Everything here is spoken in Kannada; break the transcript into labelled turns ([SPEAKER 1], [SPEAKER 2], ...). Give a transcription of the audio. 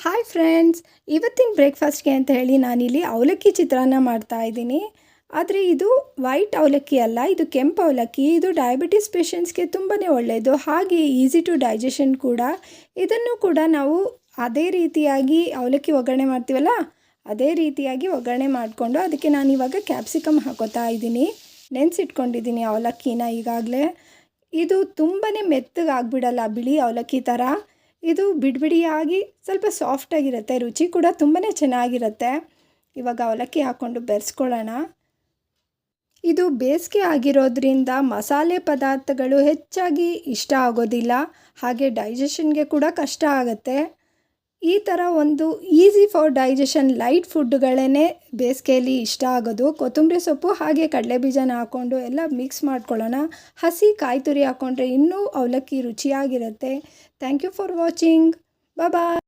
[SPEAKER 1] ಹಾಯ್ ಫ್ರೆಂಡ್ಸ್, ಇವತ್ತಿನ ಬ್ರೇಕ್ಫಾಸ್ಟ್ಗೆ ಅಂತ ಹೇಳಿ ನಾನಿಲ್ಲಿ ಅವಲಕ್ಕಿ ಚಿತ್ರಾನ್ನ ಮಾಡ್ತಾ ಇದ್ದೀನಿ. ಆದರೆ ಇದು ವೈಟ್ ಅವಲಕ್ಕಿ ಅಲ್ಲ, ಇದು ಕೆಂಪು ಅವಲಕ್ಕಿ. ಇದು ಡಯಾಬಿಟಿಸ್ ಪೇಷಂಟ್ಸ್ಗೆ ತುಂಬಾ ಒಳ್ಳೆಯದು, ಹಾಗೆ ಈಸಿ ಟು ಡೈಜೆಷನ್ ಕೂಡ. ಇದನ್ನು ಕೂಡ ನಾವು ಅದೇ ರೀತಿಯಾಗಿ ಅವಲಕ್ಕಿ ಒಗ್ಗರಣೆ ಮಾಡ್ತೀವಲ್ಲ, ಅದೇ ರೀತಿಯಾಗಿ ಒಗ್ಗರಣೆ ಮಾಡಿಕೊಂಡು ಅದಕ್ಕೆ ನಾನಿವಾಗ ಕ್ಯಾಪ್ಸಿಕಮ್ ಹಾಕೋತಾ ಇದ್ದೀನಿ. ನೆನೆಸಿಟ್ಕೊಂಡಿದ್ದೀನಿ ಅವಲಕ್ಕಿನ ಈಗಾಗಲೇ. ಇದು ತುಂಬಾ ಮೆತ್ತಗಾಗ್ಬಿಡಲ್ಲ, ಬಿಳಿ ಅವಲಕ್ಕಿ ಥರ. ಇದು ಬಿಡಿಬಿಡಿಯಾಗಿ ಸ್ವಲ್ಪ ಸಾಫ್ಟಾಗಿರುತ್ತೆ, ರುಚಿ ಕೂಡ ತುಂಬಾ ಚೆನ್ನಾಗಿರುತ್ತೆ. ಇವಾಗ ಅವಲಕ್ಕಿ ಹಾಕ್ಕೊಂಡು ಬೆರೆಸ್ಕೊಳ್ಳೋಣ. ಇದು ಬೇಸಿಗೆ ಆಗಿರೋದ್ರಿಂದ ಮಸಾಲೆ ಪದಾರ್ಥಗಳು ಹೆಚ್ಚಾಗಿ ಇಷ್ಟ ಆಗೋದಿಲ್ಲ, ಹಾಗೆ ಡೈಜೆಷನ್ಗೆ ಕೂಡ ಕಷ್ಟ ಆಗುತ್ತೆ. ಈ ಥರ ಒಂದು ಈಸಿ ಫಾರ್ ಡೈಜೆಷನ್ ಲೈಟ್ ಫುಡ್ಗಳೇ ಬೇಸಿಗೆಯಲ್ಲಿ ಇಷ್ಟ ಆಗೋದು. ಕೊತ್ತಂಬರಿ ಸೊಪ್ಪು ಹಾಗೆ ಕಡಲೆಬೀಜನ ಹಾಕ್ಕೊಂಡು ಎಲ್ಲ ಮಿಕ್ಸ್ ಮಾಡ್ಕೊಳ್ಳೋಣ. ಹಸಿ ಕಾಯಿ ತುರಿ ಹಾಕ್ಕೊಂಡ್ರೆ ಇನ್ನೂ ಅವಲಕ್ಕಿ ರುಚಿಯಾಗಿರುತ್ತೆ. Thank you for watching. Bye.